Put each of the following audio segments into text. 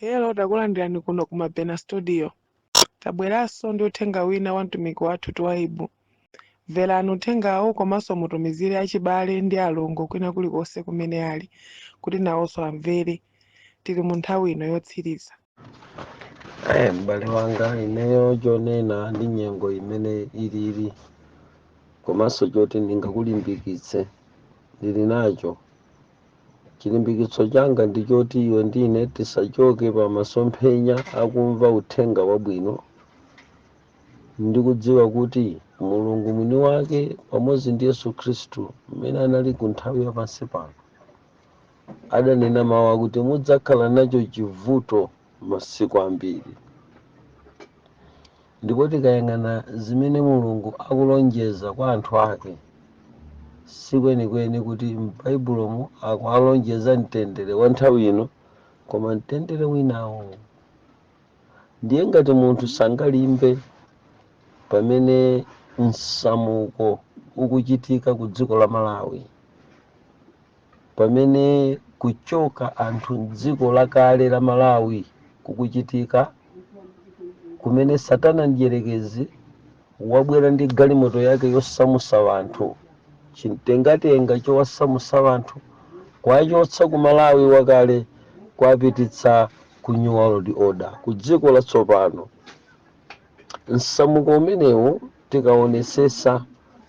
Hello, takulandirani kuno ku Mabena Studio. Tabweranso ndi uthenga wina wa mtumiki wathu Twaibu. Mverani uthengawo komanso mutumizire achibale ndi alongo kwina kulikonse kumene ali, kuti nawonso amvere. Tili mu nthawi ino yotsiriza. M'bale wanga ineyo chonena ndi nyengo imene ilili komanso choti ndingakulimbikitse ndili nacho. Chilimbikitso changa ndi choti iwe ndine tisachoke pa masomphenya akumva uthenga wabwino, ndikudziwa kuti Mulungu mwini wake pamodzi ndi Yesu Khristu mmene anali ku nthawi yapansi pano adanena mawu akuti mudzakhala nacho chivuto masiku ambiri. Ndipo tikayang'ana zimene Mulungu akulonjeza kwa anthu ake, sikwenikweni kuti m'Baibulomu akualonjeza mtendere wa nthawi ino, koma mtendere winawo. Ndiye ngati munthu sangalimbe pamene msamuko ukuchitika ku dziko la Malawi, pamene kuchoka anthu m'dziko lakale la Malawi kukuchitika, kumene Satana mdierekezi wabwera ndi galimoto yake yosamusa anthu, chimtengatenga chowasamusa anthu, kwachotsa ku Malawi wakale kwapititsa ku New World Order, ku dziko latsopano. Msamuko umenewu tikaonesesa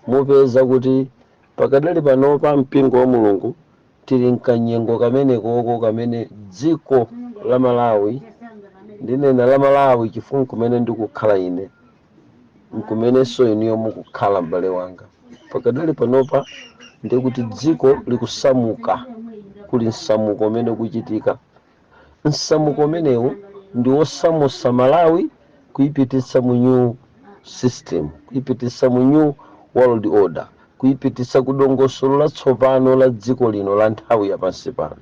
mupeza kuti pakadali panopa mpingo wa Mulungu tili mkanyengo kamenekoko kamene dziko la Malawi, ndinena la Malawi chifukwa kumene ndikukhala ine, nkumenenso iniyo mukukhala m'bale wanga. Pakadali panopa ndikuti dziko likusamuka, kuli msamuko umene ukuchitika. Msamuko umenewu ndi wosamusa Malawi kuyipititsa mu new system, kuyipititsa mu New World Order, kuyipititsa ku dongosolo latsopano la dziko lino la nthawi yapansi pano.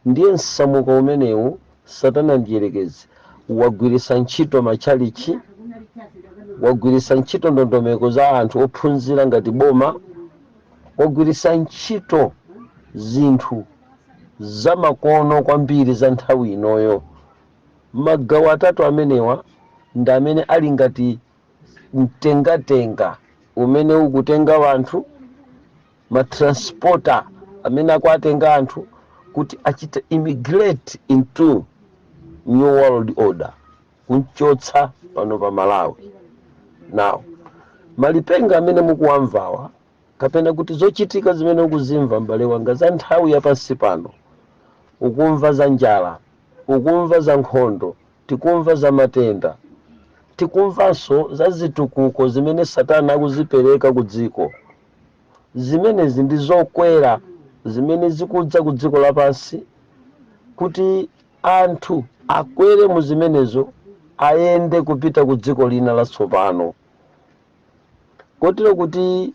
Ndiye msamuko umenewu Satana mdierekezi wagwiritsa ntchito machalichi, wagwiritsa ntchito ndondomeko za anthu ophunzira ngati boma, wagwiritsa ntchito zinthu zamakono kwambiri za nthawi inoyo. Magawo atatu amenewa ndi amene ali ngati mtengatenga umene ukutenga anthu, matransporter amene akuatenga anthu kuti achite immigrate into New World Order, kunchotsa pano pa Malawi. Now, malipenga amene mukuwamvawa kapena kuti zochitika zimene ukuzimva m'bale wanga za nthawi yapansi pano, ukumva za njala, ukumva za nkhondo, tikumva za matenda, tikumvanso za zitukuko zimene Satana akuzipereka ku dziko. Zimenezi ndi zokwera zimene zikudza ku dziko lapansi kuti anthu akwere mu zimenezo ayende kupita ku dziko lina latsopano. Kotero kuti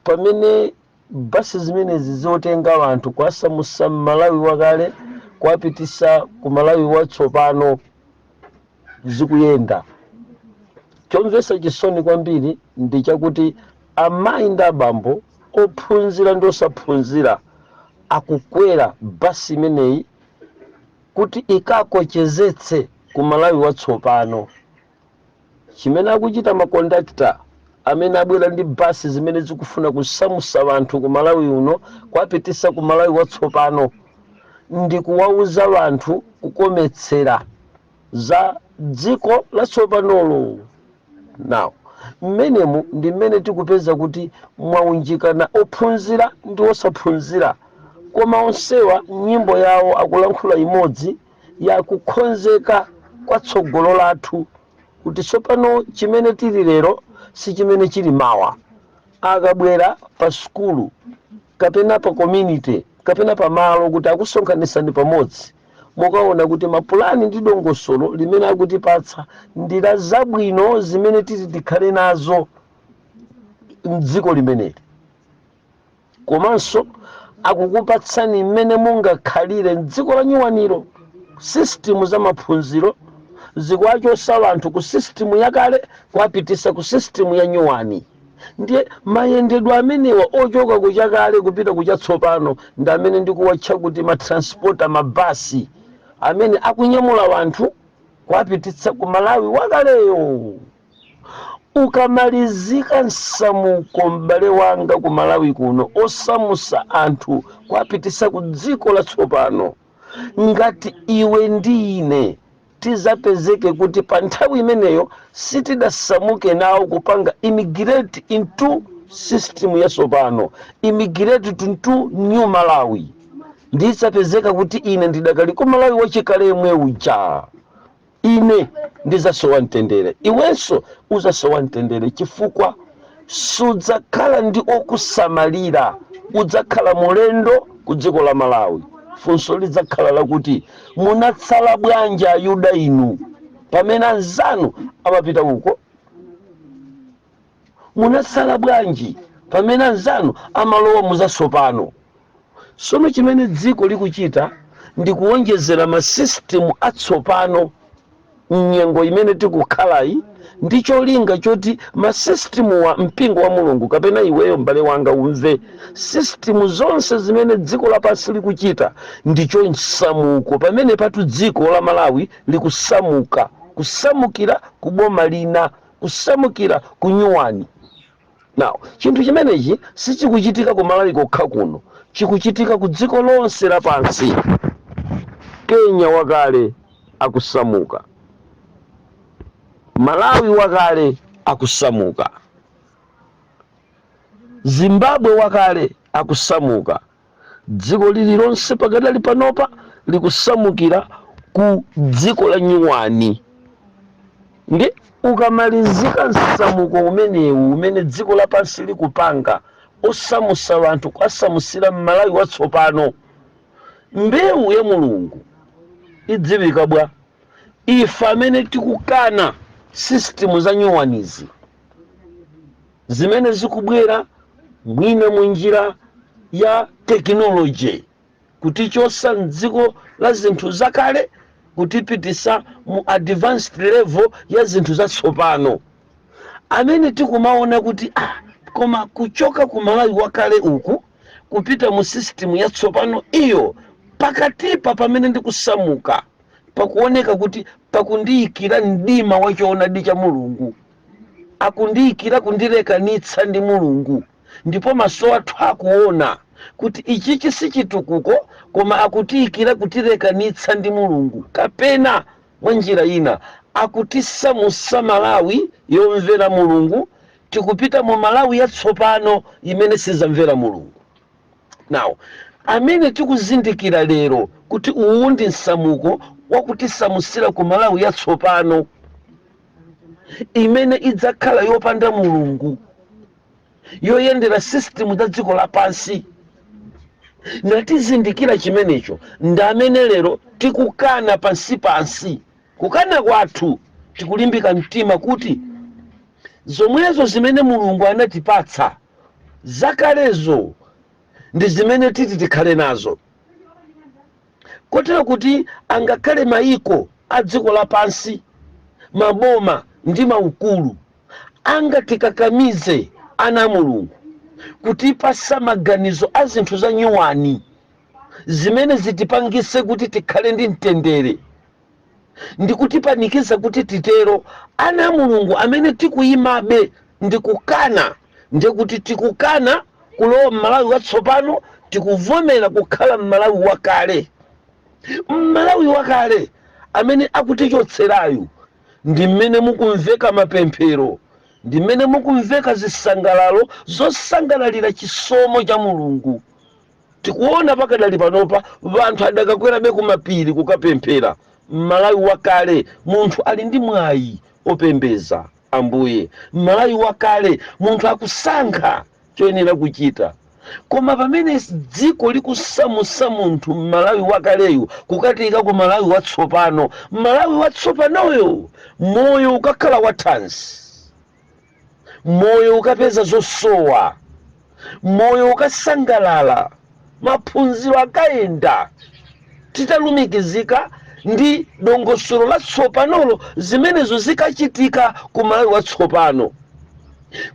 pamene basi zimenezi zotenga anthu kwasamusa Malawi wakale kwapitisa ku Malawi watsopano zikuyenda, chomvetsa chisoni kwambiri ndi chakuti amayi ndi abambo ophunzira ndi osaphunzira akukwera basi imeneyi kuti ikakochezetse ku Malawi watsopano. Chimene akuchita makondakta amene abwera ndi basi zimene zikufuna kusamusa anthu ku Malawi uno kwapitisa ku Malawi watsopano ndi kuwauza anthu kukometsera za dziko latsopanolo. Now, mmenemu ndi mmene tikupeza kuti mwaunjikana ophunzira ndi osaphunzira, koma onsewa nyimbo yawo akulankhula imodzi yakukhonzeka kwatsogolo lathu, kuti tsopano chimene tili lero si chimene chili mawa. Akabwera pa sukulu kapena pa community kapena pa malo kuti akusonkhanisani pamodzi, mukaona kuti mapulani ndi dongosolo limene akutipatsa ndi la zabwino zimene titi tikhale nazo m'dziko limeneli. Komanso akukupatsani mmene mungakhalire m'dziko la nyuwaniro. System za maphunziro zikuachotsa anthu ku system yakale kwapitisa ku system ya nyuwani. Ndiye mayendedwe amenewa ochoka kuchakale kupita kuchatsopano ndi amene ndikuwatcha kuti matransporter, mabasi amene akunyamula wanthu kuwapititsa ku Malawi wakaleyo. Ukamalizika nsamuko m'bale wanga ku Malawi kuno osamusa anthu kuwapititsa ku dziko latsopano, ngati iwe ndi ine tizapezeke kuti pa nthawi imeneyo sitidasamuke nawo kupanga immigrate into system yatsopano, immigrate into new Malawi, ndisapezeka kuti ine ndidakali ku Malawi wachikale yemwe uja, ine ndizasowa mtendere, iwenso uzasowa mtendere, chifukwa sudzakhala ndi okusamalira, udzakhala mulendo ku dziko la Malawi. Funso lidzakhala lakuti munatsala bwanji Ayuda inu pamene anzanu amapita uko? Munatsala bwanji pamene anzanu amalowa muzatsopano? Sono chimene dziko likuchita ndi kuwonjezera masystem atsopano mnyengo imene tikukhalayi, ndi cholinga choti masystem wa mpingo wa Mulungu, kapena iweyo m'bale wanga umve, system zonse zimene dziko lapansi likuchita ndicho nsamuko, pamene patu dziko la Malawi likusamuka, kusamukira kuboma lina, kusamukira kunyuwani. Now, chinthu chimenechi sichikuchitika ku Malawi kokha kuno, chikuchitika ku dziko lonse lapansi. Kenya wakale akusamuka, Malawi wakale akusamuka, Zimbabwe wakale akusamuka, dziko lililonse pakadali panopa likusamukira ku dziko la nyuwani. Ndi ukamalizika nsamuko umenewu umene dziko lapansi likupanga osamusa wanthu kwasamusira Malawi watsopano, mbewu ya Mulungu idziwika bwa. Ife amene tikukana system za nyuwanizi zimene zikubwera mwina munjira ya technology, kutichosa mdziko la zinthu zakale kutipitisa mu advanced level ya zinthu zatsopano, amene tikumaona kuti koma kuchoka ku Malawi wakale uku kupita mu system yatsopano iyo, pakatipa pamene ndikusamuka pakuoneka kuti pakundiyikira mdima wachoonadi cha Mulungu, akundiyikira kundilekanitsa ndi Mulungu, ndipo maso athu akuona kuti ichichi si chitukuko, koma akutiyikira kutilekanitsa ndi Mulungu, kapena mwa njira ina akutisamusa Malawi yomvera Mulungu tikupita mu Malawi yatsopano imene sizamvera Mulungu. Now, amene tikuzindikira lero kuti uwu ndi nsamuko wakutisamusira ku Malawi yatsopano imene idzakhala yopanda Mulungu, yoyendera system za dziko lapansi, natizindikira chimenecho ndi amene lero tikukana pansi. Kukana kwathu tikulimbika mtima kuti zomwezo zimene Mulungu anatipatsa zakalezo ndi zimene titi tikhale nazo, kotero kuti angakhale maiko a dziko lapansi, maboma ndi maukulu angatikakamize ana Mulungu kutipasa maganizo a zinthu za nyuwani zimene zitipangise kuti tikhale ndi mtendere, ndi kutipanikiza kuti titero, ana Mulungu amene tikuyimabe ndi kukana, ndi kuti tikukana kulowa m'Malawi watsopano, tikuvomera kukhala m'Malawi wakale. M'Malawi wakale amene akutichotserayu ndi mmene mukumveka mapemphero, ndi mmene mukumveka zisangalalo zosangalalira chisomo cha Mulungu. Tikuona pakadali panopa vanthu adakakwerabe kumapiri kukapemphera. M'Malawi wakale munthu ali ndi mwayi opembeza Ambuye. M'Malawi wakale munthu akusankha choyenera kuchita. Koma pamene dziko likusamusa munthu M'Malawi wakaleyu kukatika ku Malawi watsopano, M'Malawi watsopanoyo moyo ukakhala wathanzi, moyo ukapeza zosowa, moyo ukasangalala, maphunziro akayenda, titalumikizika ndi dongosolo latsopanolo zimenezo zikachitika ku Malawi watsopano.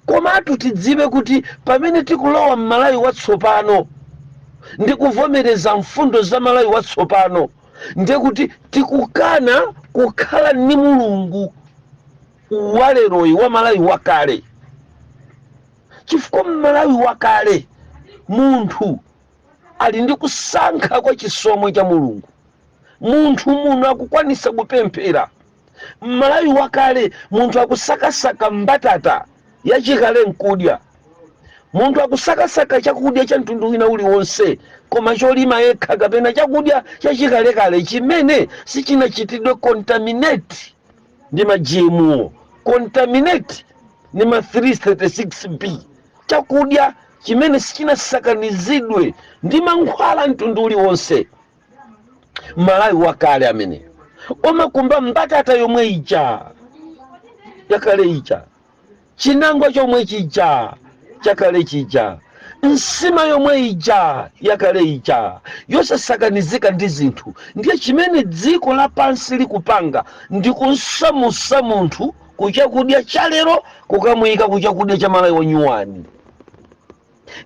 Komatu tidziwe kuti pamene tikulowa m'Malawi watsopano ndi kuvomereza mfundo za Malawi watsopano, ndiye kuti tikukana kukhala ni mulungu waleroyi wa Malawi wakale. Chifukwa Malawi wakale munthu ali ndi kusankha kwa chisomo cha mulungu, munthu muno akukwanisa kupemphera. Malawi wakale munthu akusakasaka mbatata yachikale nkudya, munthu akusakasaka chakudya cha mtundu wina uliwonse koma cholima yekha kapena chakudya chachikalekale chimene sichinachitidwe contaminate ndi ma GMO, contaminate ndi ma 336B, chakudya chimene sichinasakanizidwe ndi mankhwala mtundu uliwonse. Malawi wakale amene omakumba mbatata yomwe ija yakale ija, chinangwa chomwe chija chakale chija, nsima yomwe ija yakale ija, yosasakanizika ndi zinthu. Ndiye chimene dziko lapansi likupanga ndi kunsamusa munthu kuchakudya cha lero kukamuyika kuchakudya cha Malawi wanyuwani.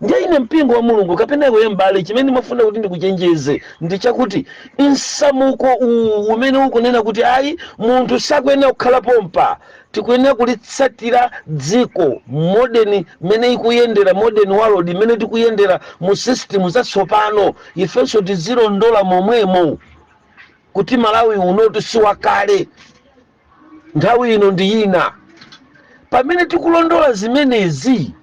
Ndiye ine mpingo wa mulungu kapena iwe mbale chimene mafuna kuti ndikuchenjeze ndi chakuti nsamuko umene ukunena kuti ayi munthu sakuyenera kukhala pompa, tikuyenera kulitsatira dziko modern mene ikuyendera, modern world mene tikuyendera mu system zatsopano. Ifenso tizilondola momwemo kuti Malawi unotu si wakale, nthawi ino ndi ina. Pamene tikulondola zimenezi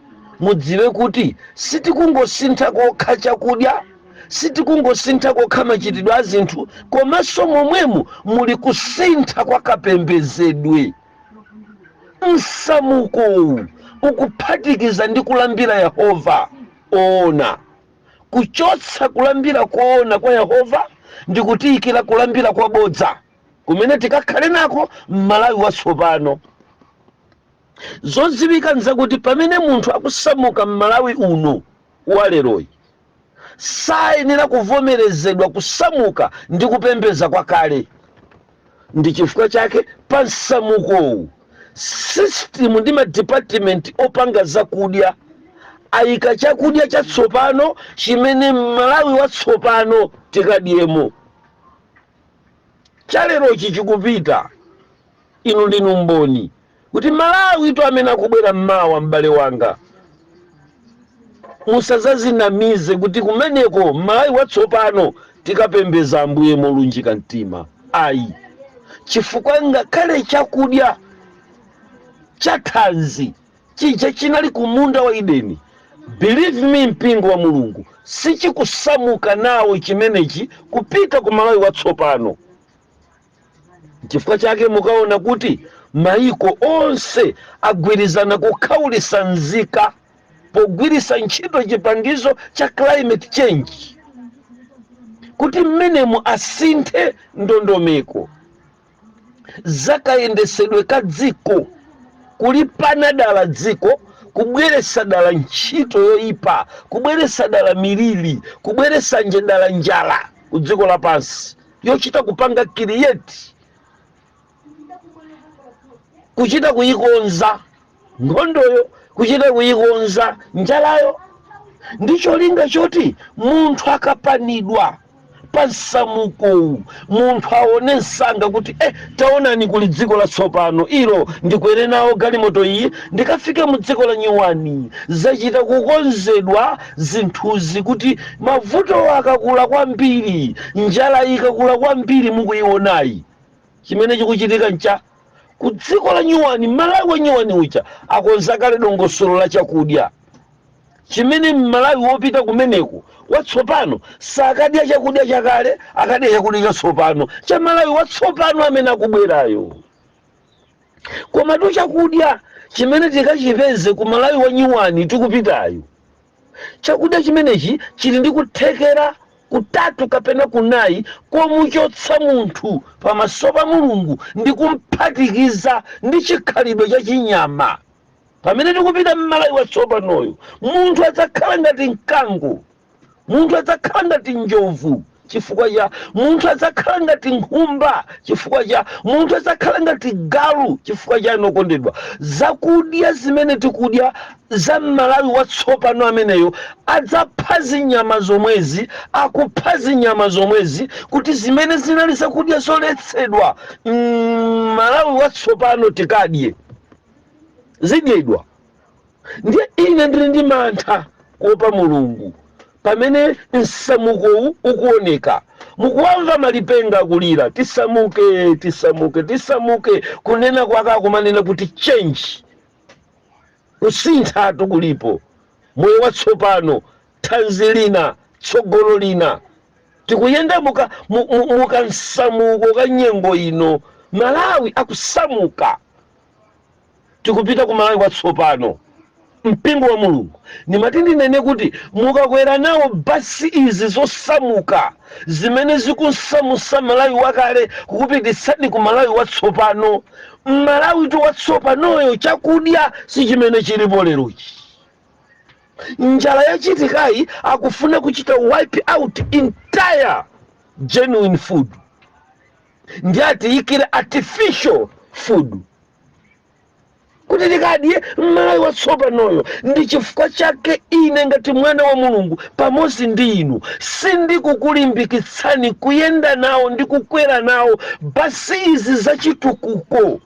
mudziwe kuti sitikungosintha kokha chakudya, sitikungosintha kokha machitidwe a zinthu, komanso momwemo muli kusintha kwa kapembedzedwe. Nsamuko ukuphatikiza ndi kulambira Yehova ona, kuchotsa kulambira koona kwa Yehova ndi kutiyikira kulambira kwabodza kumene tikakhale nako m'Malawi watsopano. Zodziwika nzakuti pamene munthu akusamuka m'Malawi uno waleroyi sayenera kuvomerezedwa kusamuka ndi kupembedza kwakale. Ndi chifukwa chake pa nsamukowu system ndi ma department opanga zakudya ayika chakudya chatsopano chimene m'Malawi watsopano tikadyemo. Chalerochi chikupita, inu ndinu mboni kuti Malawi to amene akubwera mmawa m'bale wanga musazazinamize kuti kumeneko Malawi watsopano tikapembedza Ambuye molunjika mtima. Ayi, chifukwa ngakhale chakudya cha thanzi chija chinali ku munda wa Edeni, believe me mpingo wa mulungu sichikusamuka nawo chimenechi kupita ku Malawi watsopano. Chifukwa chake mukaona kuti maiko onse agwirizana kukhawulitsa nzika pogwiritsa ntchito chipangizo cha climate change kuti mmenemu asinthe ndondomeko zakayendesedwe ka dziko, kulipana dala dziko, kubweretsa dala ntchito yoyipa, kubweretsa dala miliri, kubweretsa dala njala ku dziko lapansi, yochita kupanga create, kuchita kuyikonza nkhondoyo, kuchita kuyikonza njalayo. Ndicho linga choti munthu akapanidwa pa nsamuko, munthu aone nsanga kuti taonani kuli dziko latsopano ilo ndikwere nawo galimoto iyi ndikafike mu dziko la nyuwani. Zachita kukonzedwa zinthuzi kuti mavuto akakula kwambiri, njala ikakula kwambiri mukuyionayi. Chimene chikuchitika ncha ku dziko la nyuwani, Malawi wa nyuwani ucha akonza kale dongosolo la chakudya chimene Malawi wopita kumeneko watsopano sakadya chakudya chakale, akadya chakudya chatsopano cha Malawi watsopano amene akubwerayo. Koma to chakudya chimene tikachipeze ku Malawi wa nyuwani tikupitayo, chakudya chimenechi chili ndi kuthekera kutatu kapena kunayi komuchotsa munthu pamaso pa mulungu ndi kumphatikiza ndi chikhalidwe cha chinyama. Pamene tikupita m'Malawi watsopanoyo, munthu adzakhala ngati mkango, munthu adzakhala ngati njovu, chifukwa cha munthu adzakhala ngati nkhumba, chifukwa cha munthu adzakhala ngati galu, chifukwa cha anokondedwa zakudya zimene tikudya za Malawi watsopano ameneyo adzapha zinyama zomwezi, akupha zinyama zomwezi kuti zimene zinali zakudya zoletsedwa Malawi watsopano tikadye zidyedwa. Ndiye ine ndili ndi mantha kuopa Mulungu pamene msamukowu ukuoneka. Mukuwamva malipenga akulira tisamuke tisamuke tisamuke, kunena kwake akumanena kuti change, kusintha kulipo, moyo watsopano, thanzi lina, tsogolo lina. Tikuyenda muka msamuko ka nyengo ino. Malawi akusamuka, tikupita ku Malawi watsopano. Mpingo wa Mulungu nimati ndinene kuti mukakwera nawo basi izi zosamuka zimene zikunsamusa Malawi wakale kukupititsani ku Malawi watsopano. Malawi tu watsopanoyo chakudya si chimene chilipo lerochi. Njala yachitikayi akufuna kuchita wipe out entire genuine food, ndi atiyikire artificial food kuti tikadye Malawi watsopanoyo. Ndi chifukwa chake ine ngati mwana wa Mulungu pamodzi ndi inu sindikukulimbikitsani kuyenda nawo ndi kukwera nawo basi izi zachitukuko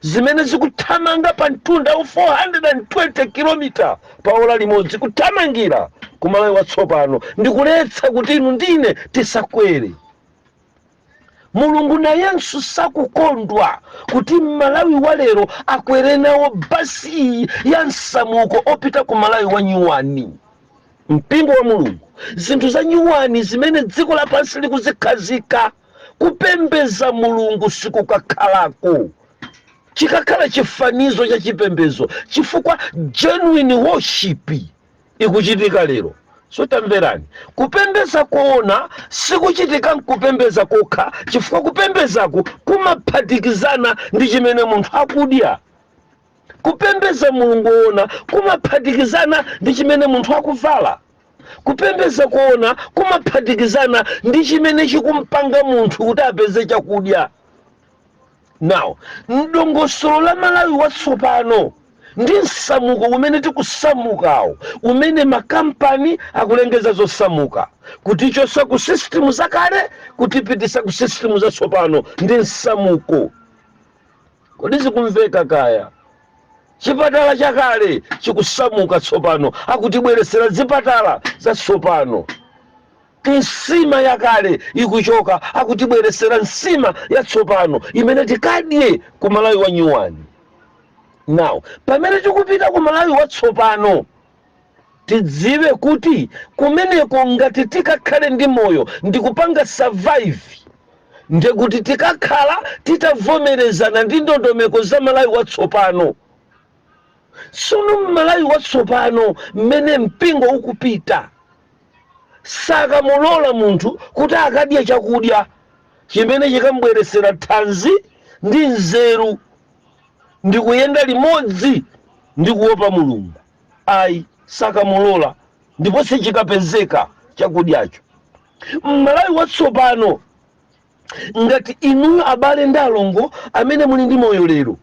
zimene zikuthamanga pa mtunda wa 420 km pa ola limodzi kuthamangira ku Malawi watsopano. Ndikuletsa kuti inu ndine tisakwere. Mulungu nayenso sakukondwa kuti Malawi walero akwere nawo basi ya msamuko opita ku Malawi wa nyuwani. Mpingo wa Mulungu, zinthu za nyuwani zimene dziko lapansi likuzikhazika, kupembeza Mulungu sikukakhalako, chikakhala chifanizo cha chipembezo, chifukwa genuine worship ikuchitika lero. So tamverani, kupembeza kuona sikuchitika nkupembeza kokha, chifukwa kupembezako kumaphatikizana ndi chimene munthu akudya. Kupembeza Mulungu ona kumaphatikizana ndi chimene munthu akuvala. Kupembeza kuona kumaphatikizana ndi chimene chikumpanga munthu kuti apeze chakudya. Now, ndongosolo la Malawi watsopano ndi msamuko umene tikusamukawo, umene makampani akulengeza zosamuka kuti chosa ku system zakale kutipitisa ku system zatsopano ndi msamuko. Kodi zikumveka kaya? Chipatala chakale chikusamuka tsopano, akutibweresera zipatala zatsopano. Nsima yakale ikuchoka, akutibweresera nsima yatsopano imene tikadye ku Malawi wa nyuwani. Now, pamene tikupita ku Malawi watsopano, tidziwe kuti kumeneko ngati tikakhale ndi moyo ndikupanga survive, ndekuti tikakhala titavomerezana ndi ndondomeko za Malawi watsopano. Sono Malawi watsopano mmene mpingo ukupita, sakamulola munthu kuti akadye chakudya chimene chikambweresera thanzi ndi nzeru ndi kuyenda limodzi ndi kuopa Mulungu. Ayi, sakamulola, ndipo sichikapezeka chakudyacho. Malawi watsopano, ngati inu abale ndi alongo amene muli ndi moyo lero,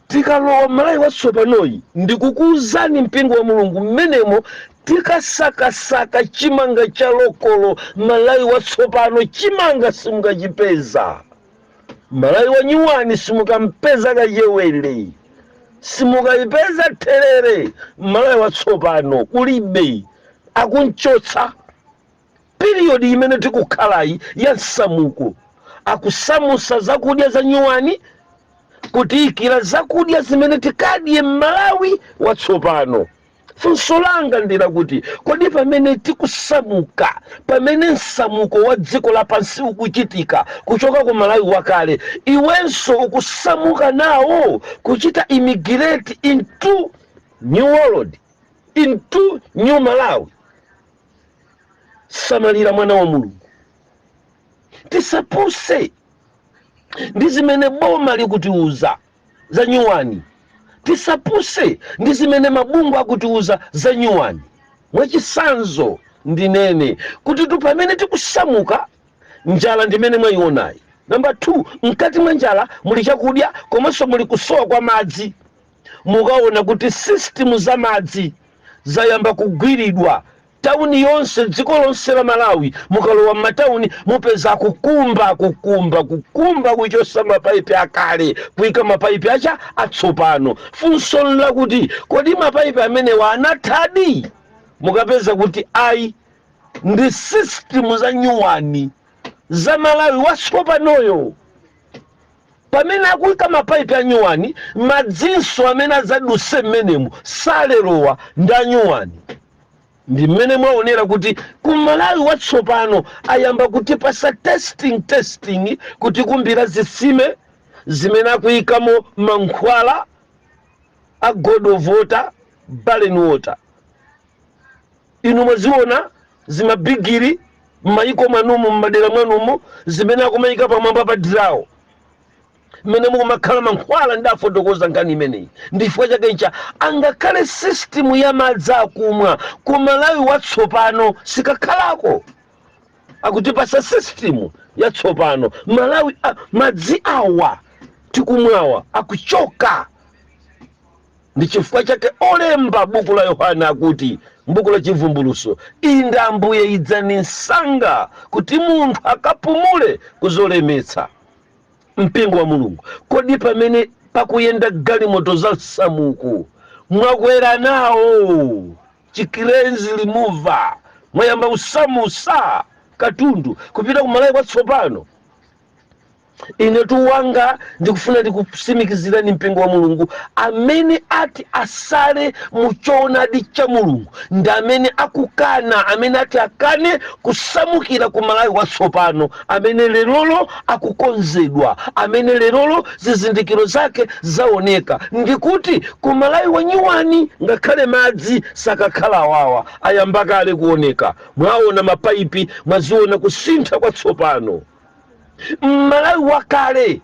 tikalowa Malawi watsopanoyi ndikukuwuzani mpingo wa Mulungu mmenemo tikasakasaka chimanga cha lokolo Malawi watsopano chimanga simungachipeza. Malawi wa nyuwani simukampeza kachewere, simukayipeza terere. Malawi watsopano kulibe, akunchotsa. Period imene tikukhalayi ya msamuko, akusamusa zakudya za nyuwani kutiyikira zakudya zimene tikadye Malawi watsopano. Funso langa ndila kuti kodi pamene tikusamuka, pamene msamuko wa dziko lapansi ukuchitika kuchoka ku Malawi wakale, iwenso ukusamuka nawo kuchita immigrate into new world, into new Malawi? Samalira mwana wa Mulungu, tisapuse ndi zimene boma likutiuza za nyuwani, tisapuse ndi zimene mabungwe akutiuza za nyuwani. Mwachisanzo ndinene kuti pamene tikusamuka njala ndimene mwayionayi. Namba 2, mkati mwa njala muli chakudya komanso muli kusowa kwa madzi. Mukaona kuti system za madzi zayamba kugwiridwa tauni yonse dziko lonse la Malawi. Mukalowa m'matauni mupeza kukumba kuchosa mapaipi akale kuyika mapaipi acha atsopano. Funso lakuti kodi mapaipi amenewa anathadi? Mukapeza kuti ayi ndi system za nyuwani za Malawi watsopanoyo. Pamene akuyika mapaipi a nyuwani, madzinso amene adzaduse m'menemu salerowa ndi anyuwani. Ndi mmene mwaonera kuti ku Malawi watsopano ayamba kuti pasa testing kuti kumbira zitsime zimene akuyikamo mankhwala a God of water, Balen water. Inu mwaziona zimabigiri m'mayiko mwanumu m'madera mwanumu zimene akumayika pamwamba pa drawo. Mmene mukumakhala mankhwala ndafotokoza nkhani imeneyi. Ndifukwa chake ncha angakhale system ya madzi akumwa ku Malawi watsopano sikakhalako. Akutipasa system yatsopano. Malawi madzi awa tikumwawa akuchoka. Ndi chifukwa chake olemba buku la Yohana akuti mbuku la chivumbuluso, inde Ambuye idzani msanga kuti munthu akapumule kuzolemetsa. Mpingo wa Mulungu, kodi pamene pakuyenda galimoto za samuku mwakwera nawo chikirenzi limuva mwayamba usamusa katundu kupita ku Malawi watsopano? Ine tuwanga ndikufuna ndikusimikizirani mpingo wa Mulungu amene ati asale muchoonadi cha Mulungu ndi amene akukana, amene ati akane kusamukira ku Malawi watsopano, amene lerolo akukonzedwa, amene lerolo zizindikiro zake zaoneka. Ndikuti ku Malawi wanyuwani ngakhale madzi sakakhala wawa ayamba kale kuoneka. Mwaona mapaipi, mwaziona kusintha kwatsopano. Malawi wakale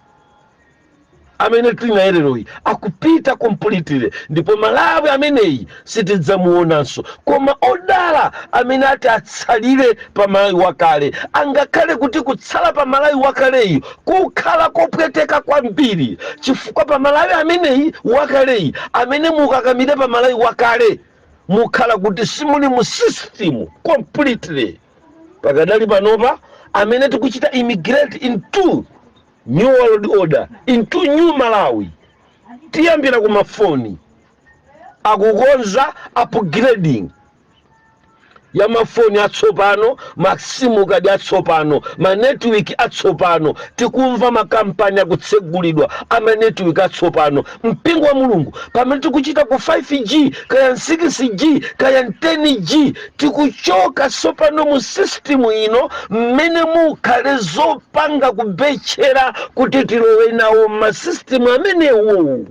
amene tinaye leroyi akupita completely, ndipo Malawi ameneyi sitidzamuonanso. Koma odala amene ati atsalire pa Malawi wakale, angakhale kuti kutsala pa Malawi wakaleyi kukhala kopweteka kwambiri, chifukwa pa Malawi ameneyi wakaleyi amene mukakamire pa Malawi wakale mukhala kuti simuli mu system completely. Pakadali panopa amene tikuchita immigrate into new world order, into new Malawi, tiyambira ku mafoni akukonza upgrading ya mafoni atsopano, masimu kadi atsopano, ma network atsopano, tikumva makampani akutsegulidwa ama network atsopano. Mpingo wa Mulungu pamene tikuchita ku 5G kaya 6G kaya 10G, tikuchoka sopano mu system ino mmene mukhale zopanga kubechera kuti tilowe nawo ma system amenewo,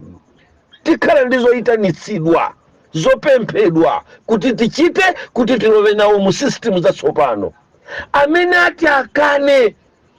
tikhala ndizoyitanitsidwa zopemphedwa kuti tichite kuti tilowe nawo mu system zatsopano. Amene ati akane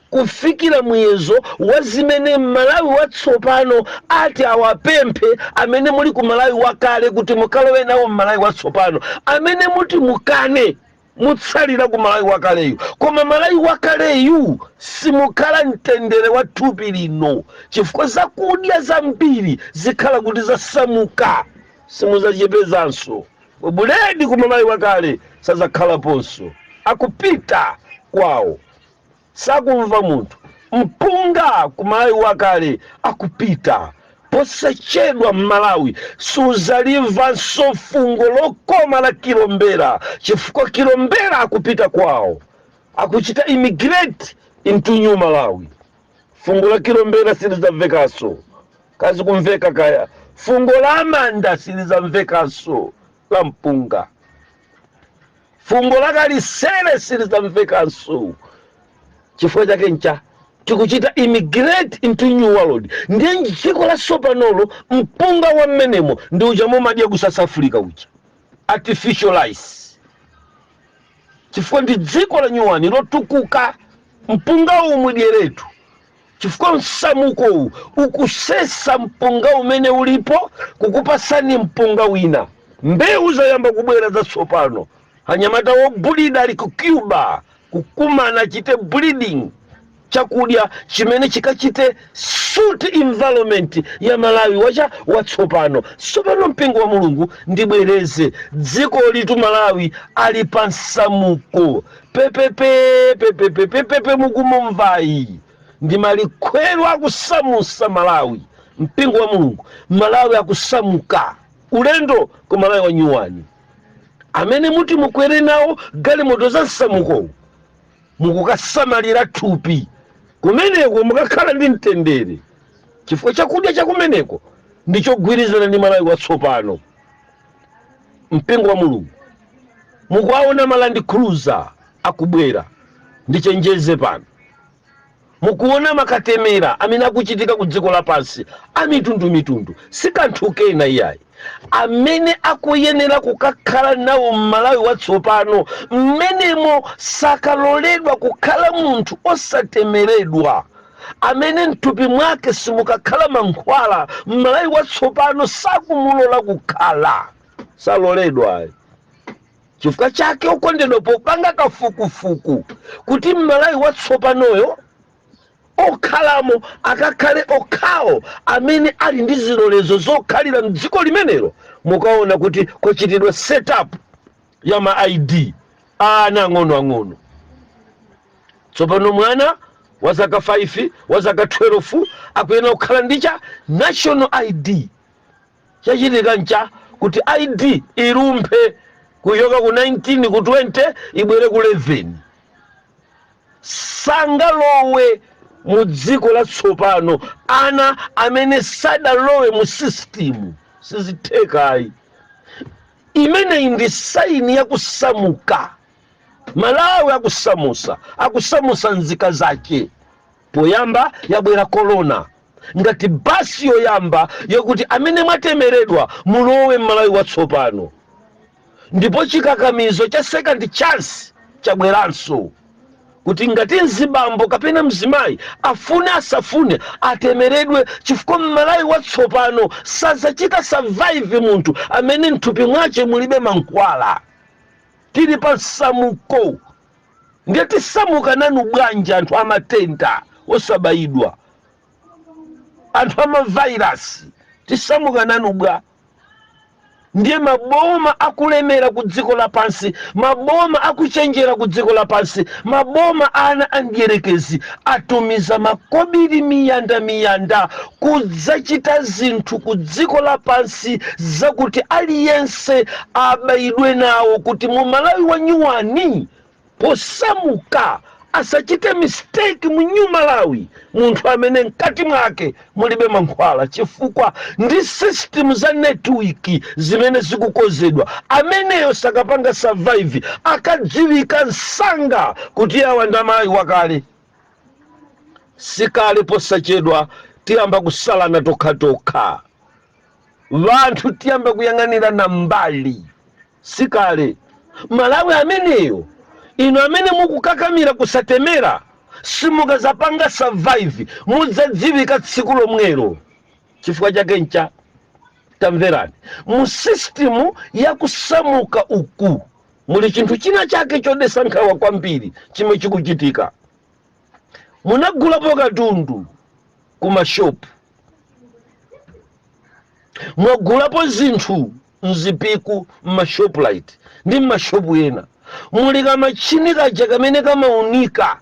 kufikira muyezo wa zimene Malawi watsopano ati awapemphe amene muli ku Malawi wakale kuti mukalowe nawo Malawi watsopano, amene muti mukane mutsalira ku Malawi wakaleyu. Koma Malawi wakaleyu simukhala mtendere wa thupi lino, chifukwa zakudya zambiri zikhala kuti zasamuka, simuzachepezanso. Buledi ku Malawi wakale sazakhalaponso, akupita kwawo, sakumva munthu. Mpunga ku Malawi wakale akupita, posachedwa m'Malawi suzalimvanso fungo lokoma la Kilombera, chifukwa Kilombera akupita kwawo, akuchita immigrate into new Malawi. Fungo la Kilombera silizamvekanso, kazi kumveka kaya. Fungo la Amanda silizamvekanso la Mpunga. Fungo la Kalisere silizamvekanso. Chifukwa chake ncha tikuchita immigrate into new world. Ndiye njiko la sopanolo mpunga wa mmenemo ndi ujamo madya ku South Africa uja artificialize. Chifukwa ndi dziko la nyuwani lotukuka, mpunga umwe dyeretu. Chifukwa msamuko ukusesa mpunga umene ulipo kukupasani mpunga wina. Mbewu zayamba kubwera zatsopano anyamata wobulida ali ku Cuba kukumana chite breeding chakudya chimene chikachite suit environment ya Malawi watsopano. Tsopano mpingo wa Mulungu ndibwereze dziko litu Malawi ali pansamuko pepepe mukumumvayi ndi malikhwelo akusamusa Malawi. Mpingo wa Mulungu Malawi akusamuka ulendo ku Malawi wa nyuwani amene muti mukwere nawo galimoto za nsamuko mukukasamalira thupi kumeneko mukakhala ndi mtendere chifukwa chakudya chakumeneko ndichogwirizana ndi Malawi watsopano. Mpingo wa Mulungu mukuwaona Malandi Cruiser akubwera ndichenjeze pano, mukuona makatemera amene akuchitika ku dziko lapansi amitundu si kanthu kena iyayi amene akuyenera kukakhala nawo Malawi watsopano mmenemo sakaloledwa kukhala munthu osatemeredwa amene mthupi mwake simukakhala mankhwala. Malawi watsopano sakumulola kukhala, saloledwa. Chifukwa chake okondedwa popanga kafukufuku kuti Malawi watsopanoyo okhalamo akakhale okhawo amene ali ndi zilolezo zokhalira mdziko limenelo. Mukaona kuti kwachitidwa setup ya ma ID ana ang'ono. Tsopano mwana wa zaka 5 wa zaka 12 akuyenera kukhala ndicha national ID. Chachitika ncha kuti ID ilumphe kuchoka ku 19 ku 20 ibwere ku 11. Sangalowe mu dziko latsopano ana amene sadalowe mu system sizithekayi. Imene ndi saini ya kusamuka. Malawi akusamusa nzika zake. Poyamba yabwera corona ngati basi yoyamba yokuti amene mwatemeredwa mulowe Malawi watsopano. Ndipo chikakamizo cha second chance chabweranso kuti ngati mzibambo kapena mzimayi afune asafune atemeredwe chifukwa Malawi watsopano sazachita survive munthu amene mthupi mwache mulibe mankhwala. Tili pa samuko ngati samuka nanu bwanji anthu amatenda osabayidwa, anthu amavirasi tisamuka nanu bwa. Ndiye maboma akulemera ku dziko lapansi, maboma akuchenjera ku dziko lapansi, maboma ana angerekezi atumiza makobiri miyanda kudzachita zinthu ku dziko lapansi zakuti aliyense abayidwe nawo kuti mu Malawi wa nyuwani posamuka asachite mistake mu New Malawi munthu amene mkati mwake mulibe mankhwala chifukwa ndi system za network zimene zikukozedwa. Ameneyo sakapanga survive akadziwika nsanga kuti awa ndamayi wakale. Sikale posachedwa tiyamba kusalana tokha. Vanthu tiyamba kuyang'anira na mbali. Sikale Malawi ameneyo ino amene mukukakamira kusatemera simukazapanga survive mudzadziwika tsiku lomwelo. Chifukwa chake ncha tamverani mu system ya kusamuka uku muli chinthu china chake chodesa nkhawa kwambiri chimwe chikuchitika. Munagulapo katundu ku mashopu, mwagulapo zinthu mzipiku m'mashoplight ndi m'mashopu ena, muli kamachini kaja kamene kamaunika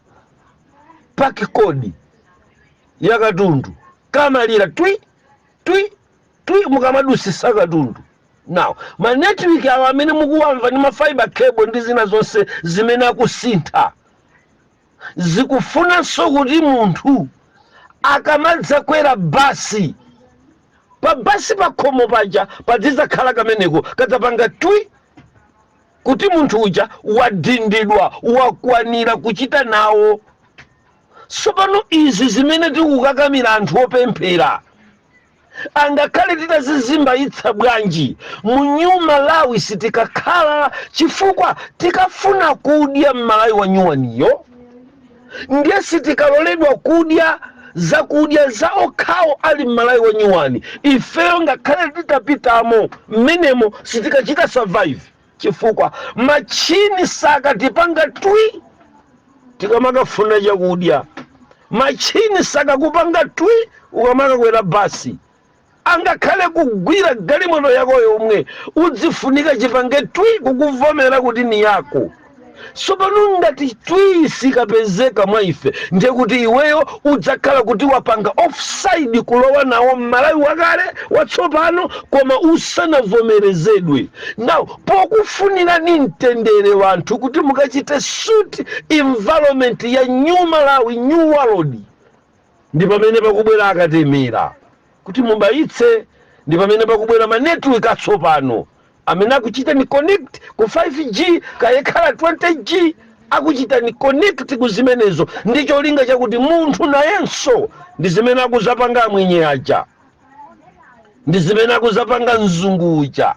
pack code ya katundu kamalira twi mukamadusisa katundu. Now ma network awa amene mukuwamva ni ma fiber cable ndi zina zonse zimene akusintha zikufunanso kuti munthu akamadza kwera basi pa basi pakhomo paja padzakhala kameneko kadzapanga twi kuti munthu uja wadindidwa wakwanira kuchita nawo. Sopano izi zimene tikukakamira anthu opemphera angakhale titazizimba itsa bwanji mu New Malawi sitikakhala chifukwa tikafuna kudya m'Malawi wa nyuwaniyo ndiye sitikaloledwa kudya zakudya za okhawo ali m'Malawi wa nyuwani. Ifeyo ngakhale titapitamo mmenemo sitikachita survive chifukwa machini sakatipanga twi tikamakafuna chakudya. Machini sakakupanga twi ukamakakwera basi. Angakhale kugwira galimoto yako yomwe udzifunika chipange twi kukuvomera kuti ni yako. So pano ngati twi sikapezeka mwa ife ndiye kuti iweyo udzakhala kuti wapanga offside kulowa nawo Malawi wakale watsopano koma usanavomerezedwe. Now pokufunira ni mtendere wanthu kuti mukachite suit environment ya New Malawi, New World, ndi pamene pakubwera akatemera kuti mubayitse, ndi pamene pakubwera ma network atsopano amene akuchita ni connect ku 5G kayekhala 20G akuchita ni connect ku zimenezo. Ndicho linga chakuti munthu nayenso ndi zimene akuzapanga mwenye aja, ndi zimene akuzapanga mzungu uja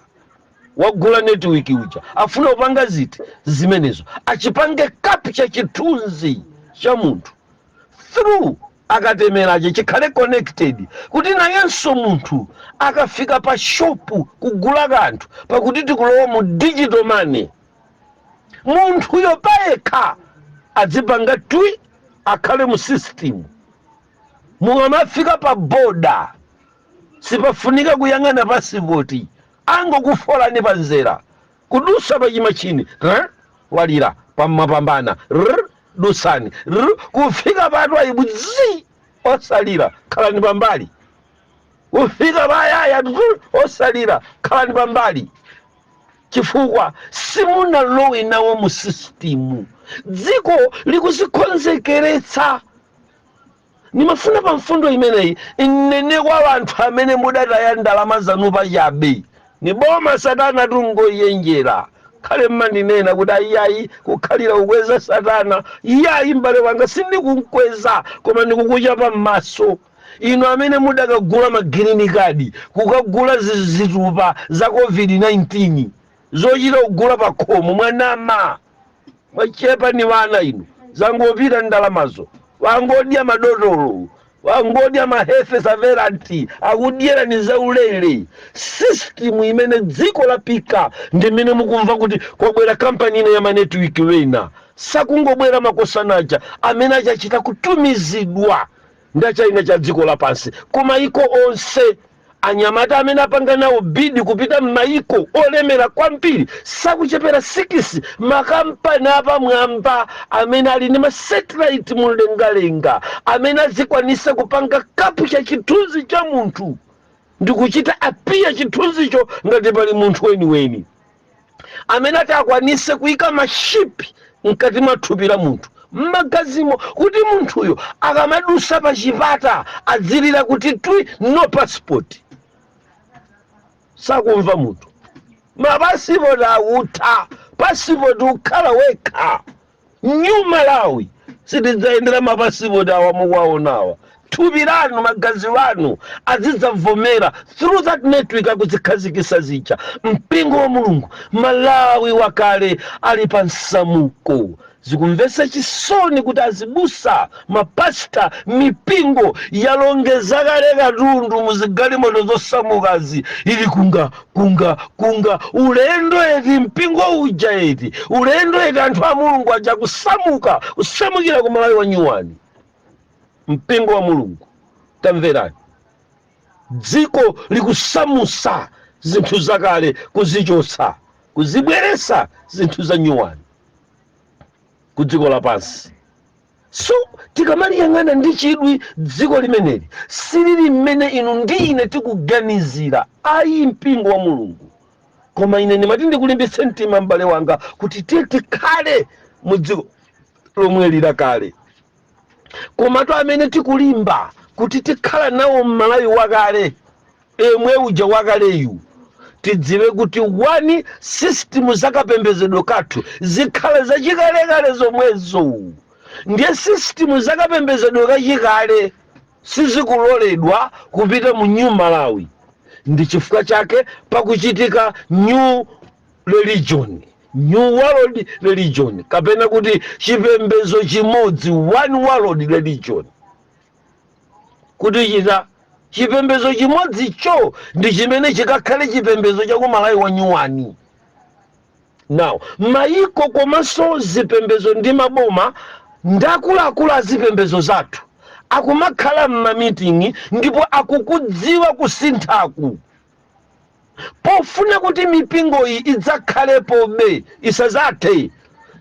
wagula network uja afuna upanga ziti zimenezo, achipange capture chithunzi cha munthu through akatemeraje chikhale connected kuti nayenso munthu akafika pa shopu kugula kanthu pakuti tikulowa mu digital money, munthu yo payekha adzipanga twi akhale mu system. Mukamafika pa boda sipafunika kuyang'ana pasipoti, angokufolani pa nzera kudusa pa chimachini walira pamapambana dusani kufika patu ayibudzi osalira khalani pambali, kufika bayaya osalira khalani pambali, chifukwa simunalowe nawo mu system. Dziko likuzikonzekeretsa. Nimafuna pa mfundo imeneyi inene kwa anthu amene mudataya ndalama zanu pachabe. Ni boma Satana tungoyenjera khale mmandinena kuti ayayi kukhalira ukweza Satana, iyayi mbale wanga sindikunkweza koma ndikukuchapa m'maso. Ino amene mudakagula magreen card kukagula zitupa za COVID-19 zochita kugula pa khomo mwanama mwachepa ni wana ino zangopita ndalamazo, wangodya madotolo, wangodya mahefe saveranti, akudyera ni zaulere. System imene dziko lapika ndi imene mukumva kuti kwabwera kampani ine ya manetwork wena sakungobwera makosanaja amene achachita kutumizidwa ndachaina cha dziko lapansi koma iko onse. Anyamata amene apanga nawo bidi kupita m'mayiko olemera kwambiri sakuchepera 6 makampani apamwamba amene ali ndi masatellite mulengalenga amene azikwanisa kupanga kapu cha chithunzi cha munthu ndi kuchita apia chithunzicho ngati pali munthu weniweni, amene atakwanise kuyika mashipi mkati mwa thupi la munthu mmagazimo kuti munthuyo akamadusa pa chipata adzilira kuti twi no passport. Sakumva munthu mapasipoti akutha, pasipoti ukhala wekha. New Malawi sitidzayendera mapasipoti awa mukuwaonawa. Thupi lanu magazi wanu azidzavomera through that network akuzikhazikisa zicha. Mpingo wa Mulungu Malawi wakale ali pa nsamuko. Zikumvesa chisoni kuti azibusa mapasta mipingo yalongeza kale katundu muzigalimoto zosamukazi ili kunga ulendo eti mpingo uja eti ulendo eti anthu a Mulungu aja kusamuka kusamukira ku Malawi wa nyuwani. Mpingo wa Mulungu tamverani, dziko likusamusa zinthu zakale kuzichosa kuzibweresa zinthu za nyuwani ku dziko lapansi. So tikamaliyang'ana ndi chidwi dziko limeneli silili mmene inu ndi ine tikuganizira ayi mpingo wa Mulungu. Koma ine ndimati ndikulimbitse mtima m'bale wanga kuti tikhale mu dziko lomwe lila kale. Koma to amene tikulimba kuti tikhala nawo Malawi wakale emwe uja wakaleyu tidziwe kuti wani system zakapembedzedwe kathu zikhale zachikalekale zomwezo. Ndiye system zakapembedzedwe kachikale sizikuloledwa kupita mu New Malawi. Ndi chifukwa chake pakuchitika new religion, New World religion, kapena kuti chipembedzo chimodzi, one world religion. Kuti chita chipembedzo chimodzi cho ndi chimene chikakhale chipembedzo cha ku Malawi wa nyuwani. Now maiko komanso zipembezo ndi maboma ndakuluakulu azipembezo zathu akumakhala m'mamitingi ndipo akukudziwa kusinthaku pofuna kuti mipingo iyi idzakhalepobe isazathe.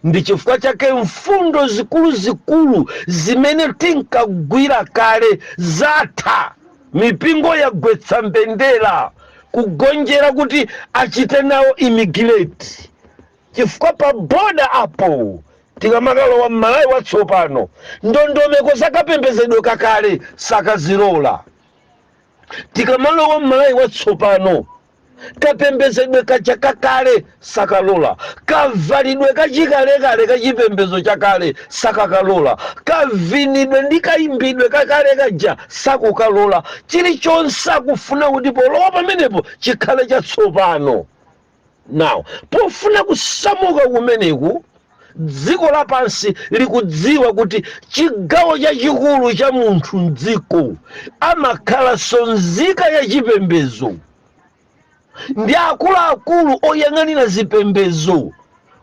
Ndi chifukwa chake mfundo zikulu zimene tinkagwira kale zatha. Mipingo yagwetsa mbendera kugonjera kuti achite nawo immigrate. Chifukwa pa boda apo tikamakalowa m'Malawi watsopano ndondomeko zakapembedzedwe kakale sakazilola. Tikamalowa m'Malawi watsopano kapembedzedwe kacha kakale sakalola, kavalidwe kachikalekale kachipembedzo chakale sakakalola, kavinidwe ndi kayimbidwe kakale kaja sakukalola. Chilichonse akufuna kuti polowa pamenepo chikhale chatsopano. Now pofuna kusamuka kumeneku dziko lapansi likudziwa kuti chigawo chachikulu cha munthu mdziko amakhala nzika ya chipembedzo. Ndi akuluakulu oyang'anira zipembezo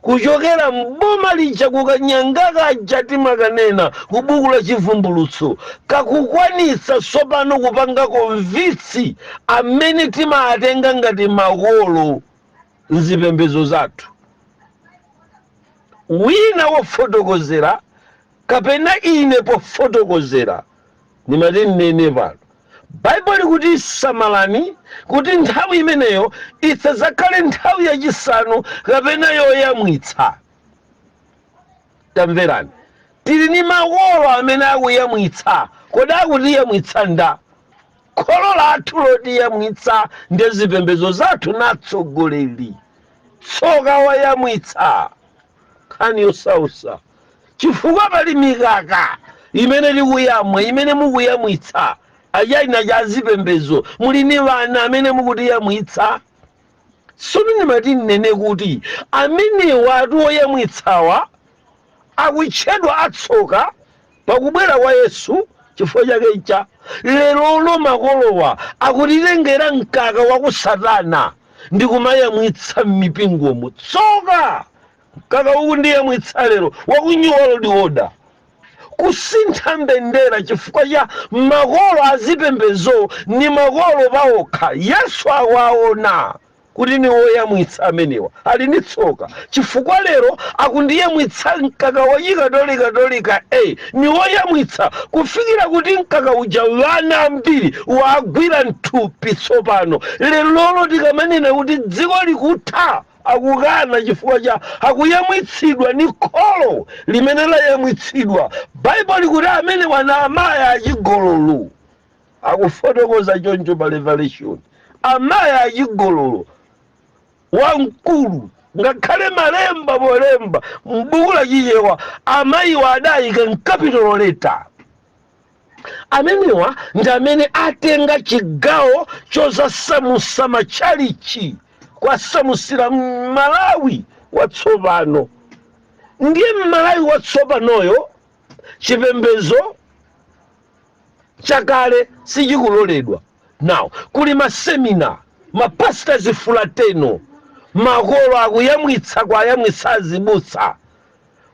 kuchokera mboma lija kukanyanga kaja timakanena ku buku la chivumbulutso kakukwanitsa tsopano kupanga konvitsi amene timatenga ngati makolo mzipembezo zathu. Wina wofotokozera kapena ine pofotokozera nimati nene pano Bible likuti samalani kuti nthawi imeneyo idzakhale nthawi yachisanu kapena yoyamwitsa. Tamverani, tili ni makolo amene akuyamwitsa. Kodi akutiyamwitsa nda? Kholo lathu lotiyamwitsa ndi zipembezo zathu natsogoleri. Tsoka wayamwitsa nkhani yosausa chifukwa pali mikaka imene tikuyamwa imene mukuyamwitsa. Ajaina ja zipembezo muli ni vana amene mukutiyamwitsa. Sono nimati nene kuti amene watu oyamwitsawa akutchedwa atsoka pakubwera kwa Yesu. Chifukwa chake icha lero makolowa akutitengera mkaka wa kusatana ndi kumayamwitsa m'mipingomo. Tsoka mkaka uku ndiyamwitsa lero wakunyuwalo dioda kusintha mbendera chifukwa cha makolo azipembezo ni makolo paokha. Yesu awaona kuti ni woyamwitsa amenewa ali ndi tsoka chifukwa lero akundiyamwitsa mkaka wachikatolika ni woyamwitsa kufikira kuti mkaka uja vana ambiri wagwira mthupi tsopano. Lero tikamanena kuti dziko likutha akukana chifukwa cha akuyamwitsidwa ni kholo limene layamwitsidwa. Bible likuti amene wana amaya achigololo akufotokoza choncho pa Revelation. Amaya achigololo wamkulu ngakhale malemba polemba m'buku la Chichewa amayiwa adayika m'kapitolo leta. Amenewa ndi amene atenga chigawo chosamusa machalichi kwasamusira Malawi watsopano. Ndiye Malawi watsopanoyo chipembezo chakale sichikuloledwa. Now kuli masemina mapastors fulateno makolo akuyamwitsa kwa ayamwitsa azibutsa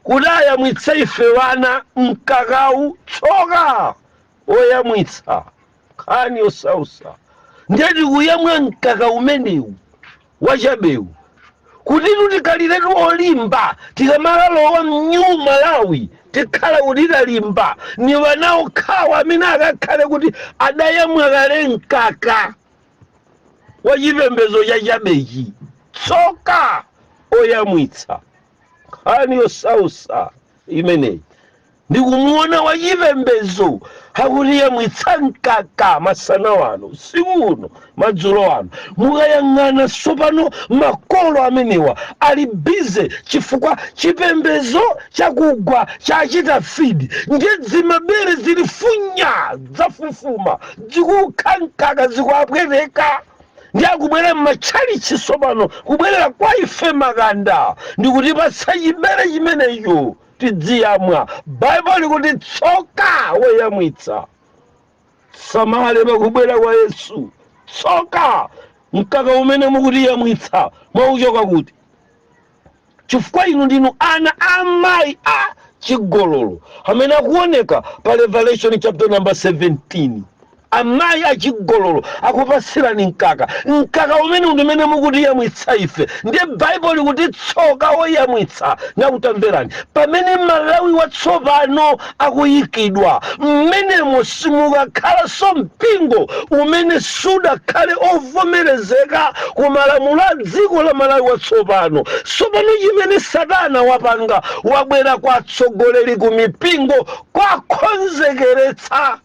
kuti ayamwitsa ife wana mkakawu. Tsoka oyamwitsa nkhani yosausa ndeti kuyamwa mkaka umenewu wachabewu kuti tikaliretu olimba tikamalowa m'New Malawi tikhala kuti talimba ni wana okhawa amene akakhale kuti adayamwa kale mkaka wachipembezo chachabechi. Tsoka oyamwitsa nkhani yosausa imeneyi ndikumuona wachipembezo akutiyamwitsa mkaka masana wano usiku uno madzulo wano. Mukayang'ana tsopano makolo amenewa ali bize chifukwa chipembezo chakugwa chachita fidi ndiye dzimabere zilifunya zafufuma zikukha mkaka zikuapweteka. Ndi akubwera m'machalichi tsopano kubwerera kwa ife makanda ndikutipatsa chibere chimenecho tidziyamwa. Bible likuti tsoka woyamwitsa. Samale pakubwera kwa Yesu. Tsoka mkaka umene mukutiyamwitsa mwauchoka kuti chifukwa inu ndinu ana amayi a chigololo amene akuoneka pa Revelation chapter number 17. Amayi achigololo akupasirani mkaka umene ndimene mukuti yamwitsa ife. Ndiye Bible likuti tsoka woyamwitsa. Nakutamverani pamene Malawi watsopano akuyikidwa mmenemo simukakhala so mpingo umene sudakhale ovomerezeka ku malamulo a dziko la Malawi watsopano. Tsopano chimene Satana wapanga wabwera kwa atsogoleri ku mipingo kwakonzekeretsa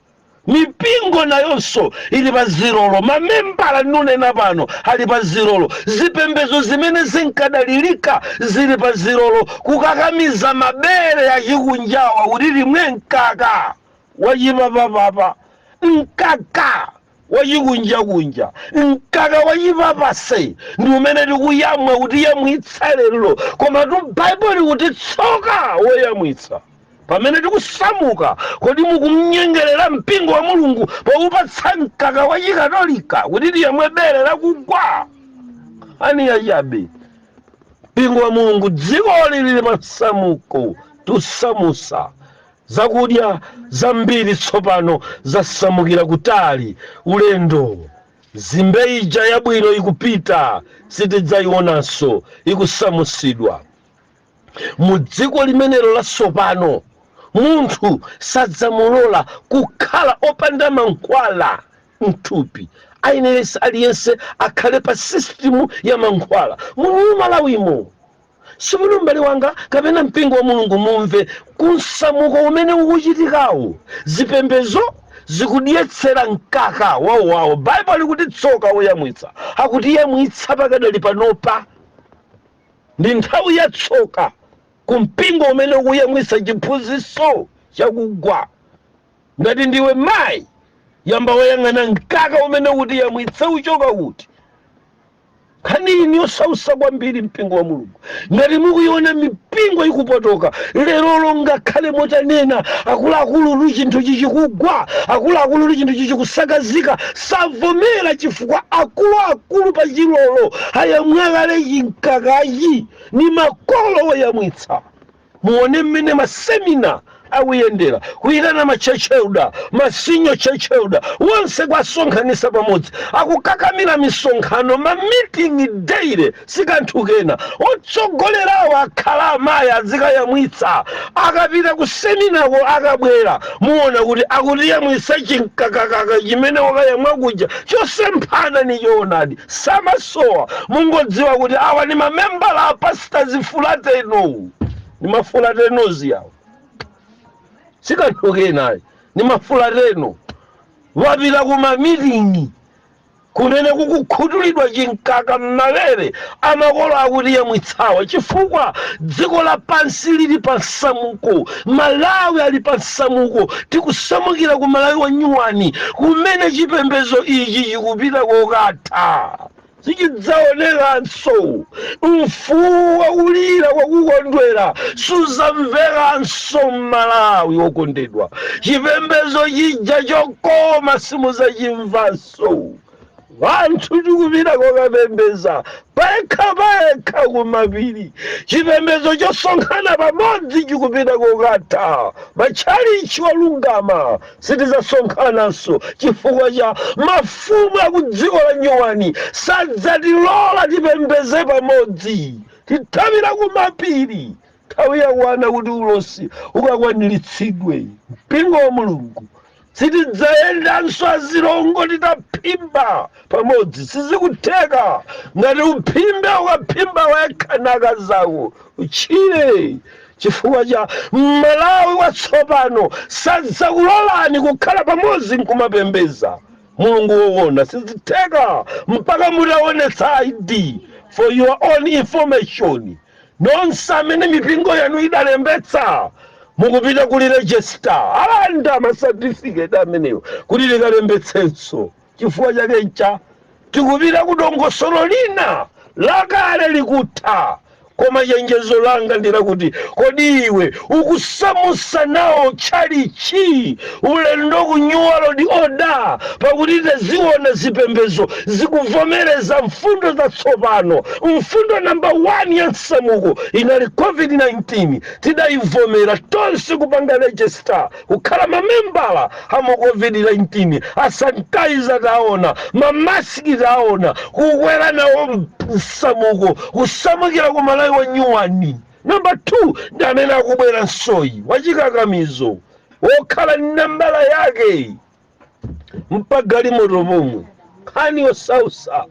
mipingo nayonso ili pa zirolo. Mamembala nunena pano ali pa zirolo. Zipembedzo zimene zinkadalirika zili pa zirolo kukakamiza mabere ya chikunjawa kuti limwe mkaka wachipapapapa, mkaka wachikunjakunja, mkaka wachipapase ndi umene tikuyamwa kuti yamwitsa lero. Koma tu Bible kuti tsoka woyamwitsa. Pamene tikusamuka kodi mukumnyengerera mpingo wa Mulungu paupatsa mkaka wa chikatolika kuti liyamwe bere lakugwa. Ani yachabe mpingo wa Mulungu dziko lili masamuko tusamusa. Zakudya zambiri tsopano zasamukira kutali ulendo. Zimbe ija yabwino ikupita sitidzayionanso ikusamusidwa. Mu dziko limenelo la tsopano munthu sadzamulola kukhala opanda mankhwala mthupi. Ayenera aliyense akhale pa system ya mankhwala. Muno Malawimo simuno mbali wanga kapena mpingo wa Mulungu mumve kunsamuko umene ukuchitikawo. Zipembedzo zikudyetsera mkaka wawo. Bible likuti tsoka woyamwitsa akuti yamwitsa pakadali panopa ndi nthawi ya tsoka kumpingo umene ukuyamwitsa chiphunzitso chakugwa. Ngati ndiwe mayi yamba wayang'ana mkaka umene kuti yamwitsa uchoka kuti. Khanini yosausa kwambiri mpingo wa Mulungu. Ngati mukuiona mipingo ikupotoka lerolo ngakhale motanena akuluakulu chinthu chichikugwa, akuluakulu chinthu chichikusakazika savomera chifukwa akuluakulu pa chilolo ayamwakale chinkakachi ni makolo woyamwitsa. Muone mmene masemina awuyendera kuyitana machecheuda masinyo checheuda wonse kwasonkhanisa pamodzi akukakamira misonkhano meeting daily sikanthu kena. Otsogolerawo akhala amayi azikayamwitsa akapita ku seminako akabwera muona kuti akutiyamwitsa chinkakakaka chimene wakayamwa kuja chosemphana ni choonadi samasowa. Mungodziwa kuti awa ni mamembala a pastors fulateno ni mafulatenozi yawo sikanthu kena ni mafulateno wapita kuma meeting kunene kukukhutulidwa chinkaka m'mabere amakolo akuti yamwitsawa chifukwa dziko lapansi lili pa nsamuko. Malawi ali pa nsamuko. Tikusamukira ku Malawi wa nyuwani kumene chipembedzo ichi chikupita kokatha. Sichidzaonekanso mfuwu wakulira kwakukondwera suzamvekanso m'Malawi wokondedwa. Chipembedzo chija chokoma simuzachimvanso. Vanthu tikupita kokapembeza pekha kumapiri. Chipembedzo chosonkhana pamodzi chikupita kokatha. Matchalichi walungama sitidzasonkhananso chifukwa cha mafumu a ku dziko la nyuwani sadzatilola tipembeze pamodzi. Tithawira kumapiri nthawi yakwana kuti ulosi ukakwaniritsidwe. Mpingo wa Mulungu sitidzayendanso azilongo titaphimba pamodzi sizikutheka. Ngati uphimbe ukaphimba wekha naka zako uchire chifukwa cha Malawi watsopano sadzakulolani kukhala pamodzi nkumapembeza Mulungu woona. Sizitheka mpaka mutaonetsa ID for your own information. Nonse amene mipingo yanu idalembetsa mukupita kuli register alanda masertificate amenewo kuti likalembetsenso. Chifukwa chake ncha tikupita kudongosolo lina lakale likutha koma chenjezo langa ndirakuti kodi iwe ukusamusa nawo chalichi ulendo ku New World Order pakuti taziona zipembezo zikuvomereza mfundo zatsopano. Mfundo namba 1 ya nsamuko inali COVID-19 tidayivomera tonse kupanga register kukhala mamembala hamo COVID-19 asanitizer taona mamaski taona kukwera nawo nsamuko kusamukira ku Malawi wa nyuwani. Namba 2 ndi amene akubwera nsoyi wachikakamizo wokhala nambala yake mpagali moto pomwe khani osausa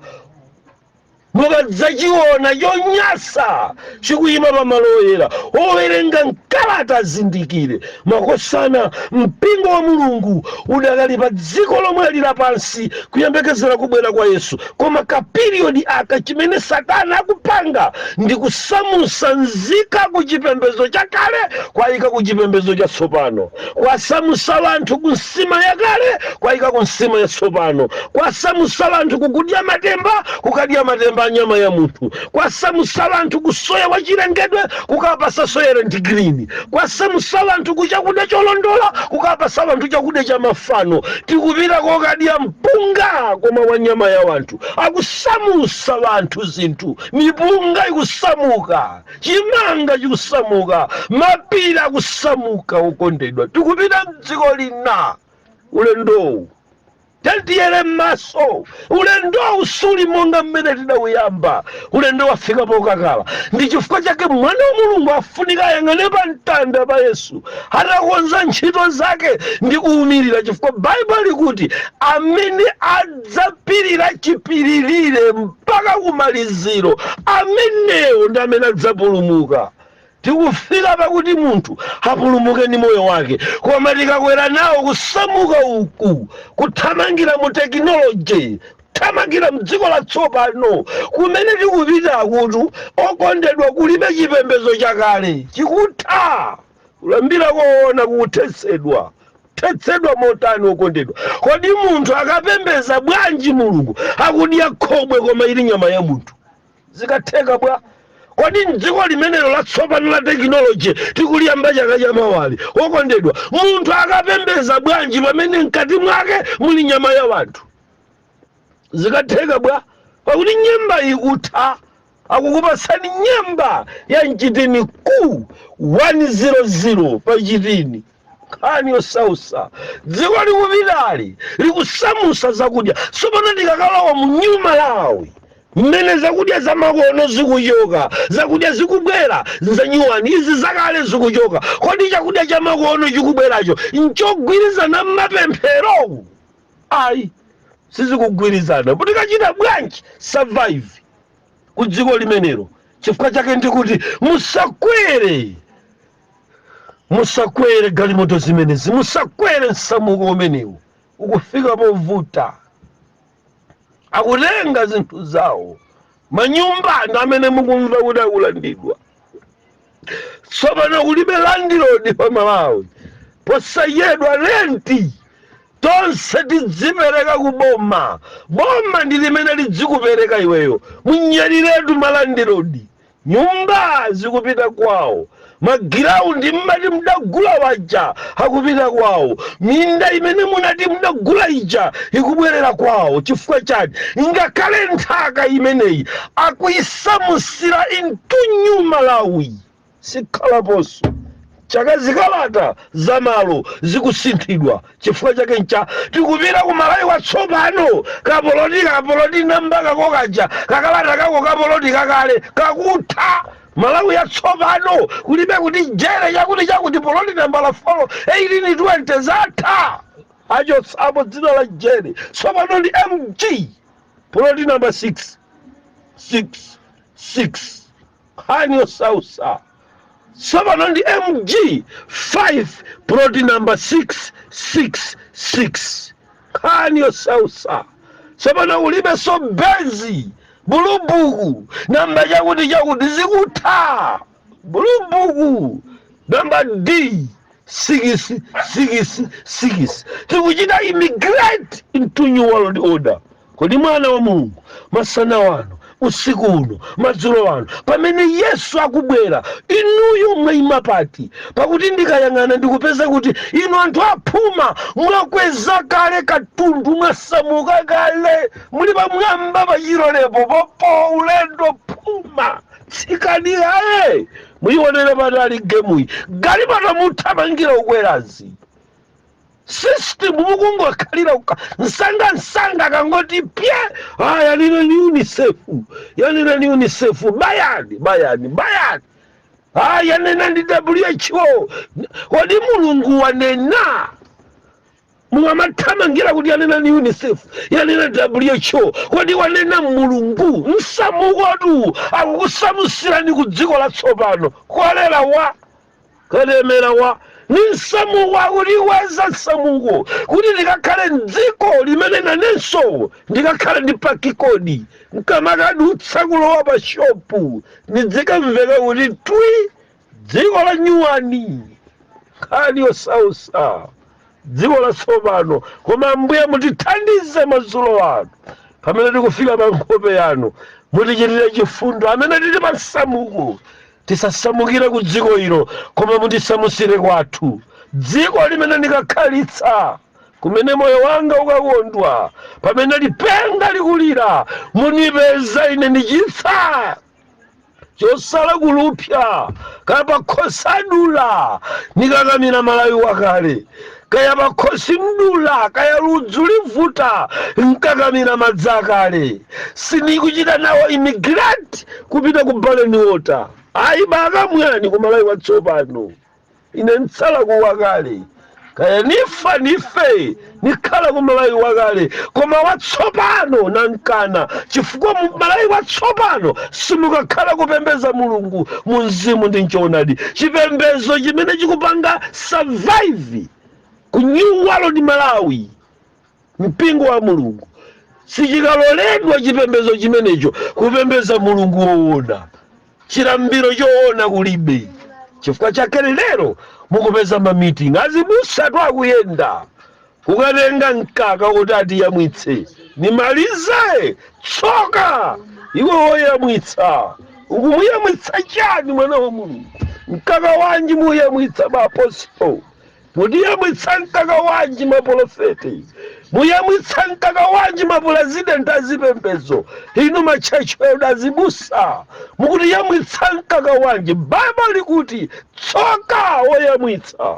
mukadzachiona yonyasa chikuyima pamaloyera owerenga nkalata azindikire makosana mpingo wa Mulungu udakali pa dziko lomwe lila pansi kuyembekezera kubwera kwa Yesu, koma kapiriyodi aka chimene Satana akupanga ndi kusamusa nzika ku chipembezo chakale kwayika ku chipembezo chatsopano, kwasamusa wanthu ku nsima yakale kwayika ku nsima yatsopano, kwasamusa wanthu kukudya matemba kukadya matemba nyama ya munthu, kwasamusa wanthu kusoya wachilengedwe kukapasa soyere ndi green, kwasamusa wanthu kuchakudya cholondola kukapasa wanthu chakudya cha mafano, tikupita kokadya mpunga koma wa nyama ya wanthu. Akusamusa wanthu zinthu, mipunga ikusamuka, chimanga chikusamuka, mapira akusamuka. Ukondedwa, tikupita mdziko lina ulendowu tantiyere maso, ulendo usuli monga mmene tidawuyamba, ulendo wafika pokakala. Ndi chifukwa chake mwana wa Mulungu afunika ayang'ane pa mtanda pa Yesu atakonza ntchito zake ndi kuwumirira, chifukwa Bible likuti amene adzapirira chipiririre mpaka kumaliziro amenewo ndi amene adzapulumuka. Tikufika pakuti munthu apulumuke ndi moyo wake, koma tikakwera nawo kusamuka uku, kuthamangira mu tekinoloji, kuthamangira mdziko latsopano kumene tikupita akutu okondedwa, kulibe chipembezo chakale chikutha kulambira koona kuthetsedwa. Thetsedwa motani okondedwa? Kodi munthu akapembeza bwanji Mulungu akudya khobwe koma ili nyama ya munthu? Zikatheka bwa? Kodi mdziko limenelo latsopano la tekinoloji tikuliyamba chaka cha mawali okondedwa, munthu akapembeza bwanji pamene mkati mwake muli nyama ya wanthu? Zikatheka bwa? Pakuti nyemba ikutha. Akukupasani nyemba ya mchitini ku 100 pa chitini, khani osausa. Dziko likupitali likusamusa zakudya. Tsopano tikakalowa mu New Malawi mmene zakudya zamakono zikuchoka, zakudya zikubwera za nyuwani, izi zakale zikuchoka. Kodi chakudya cha makono chikubweracho nchogwirizana mmapemphero? Ayi, sizikugwirizana. Kuti kachita bwanji survive ku dziko limenelo? Chifukwa chake ndikuti musakwere galimoto zimenezi, musakwere nsamuko umenewu ukufika povuta. Akutenga zinthu zawo manyumba ndi amene mukumva kuti akulandidwa. Tsopano kulibe landlord pa Malawi, posayedwa renti, tonse tidzipereka kuboma. Boma ndi limene lidzikupereka iweyo. Munyaliretu malandlord, nyumba zikupita kwawo, magiraundi mmati mudagula waja akupita kwawo, minda imene munati mudagula ija ikubwerera kwawo. Chifukwa chani? Ngakhale nthaka imeneyi akuyisamusira into New Malawi sikhalaponso. Chaka zikalata zamalo zikusinthidwa. Chifukwa chake ncha tikupita ku Malawi watsopano, kapoloti namba kako kaja kakalata kako kapoloti kakale kakutha. Malawi yatsopano kulibe kuti jere chakuti poloti namba la 4 1820 zatha acho sapo dzina la jere. Tsopano ndi MG poloti namba 666 khani osausa. Tsopano ndi MG 5 poloti namba 666 khani osausa. Tsopano kulibe so benzi bulubuku namba chakuti zikutha. Bulubuku namba D 666 tikuchita immigrate into New World Order. Kodi mwana wa Mulungu masana wano usiku uno madzulo ano pamene Yesu akubwera, inuyo mwayima pati? Pakuti ndikayang'ana ndikupeza kuti inu anthu aphuma mwakweza kale katundu, mwasamuka kale, muli pamwamba pa chilolepo popo ulendo phuma tsikani aye muyionera patali gemuyi galimoto muthamangira ukwerazi system mukungokhalira nsanga kangoti pye yanena ni UNICEF bayani yanena ndi WHO. Kodi mulungu wanena mukamathamangira kuti yanena ni UNICEF yanena WHO? Kodi wanena mulungu msamukotu akukusamusirani ku dziko latsopano kolera wa kalemera wa ninsamu wa uliweza nsamuko kuti ndikakhale mdziko limene nanenso ndikakhale ndi pakikodi nkamakadutsa kulowa pa shopu nidzikamveka kuti twi dziko la nyuwani nkhani yosausa dziko latsopano. Koma Ambuye mutithandize madzulo ano pamene tikufika pa nkhope yanu, mutichitire chifundo amene tili pa nsamuko tisasamukire ku dziko ilo, koma mutisamusire kwathu dziko limene ndikakhalitsa, kumene moyo wanga ukakondwa, pamene lipenga likulira munipeza ine ndichitsa chosala kulupya kaya pakhosi adula nikakamira malawi wakale, kaya pakhosi mdula kaya ludzu livuta nkakamira madzi akale. Sindikuchita nawo immigrant kupita ku Baleni Water, ayi baka mwani ku malawi watsopano, ine ntsala kuwakale kaya nife nikhala ku malawi wakale, koma watsopano nankana chifukwa malawi watsopano simukakhala kupembeza mulungu mu mzimu ndi nchoonadi. Chipembezo chimene chikupanga survive ku New World Malawi, mpingo wa mulungu, sichikaloledwa chipembezo chimenecho kupembeza mulungu woona, chilambiro choona kulibe. Chifukwa chake lero mukupeza mamiting azibusa twakuyenda kukatenga mkaka kuti atiyamwitse nimalize tsoka iwe woyamwitsa ukumuyamwitsa chani mwana wa mulungu? Mkaka wanji muyamwitsa maapostolo, mutiyamwitsa mkaka wanji maprofeti, muyamwitsa mkaka wanji mapurezidenti azipembezo, inu machechi azibusa mukutiyamwitsa mkaka wanji? Baba likuti tsoka woyamwitsa.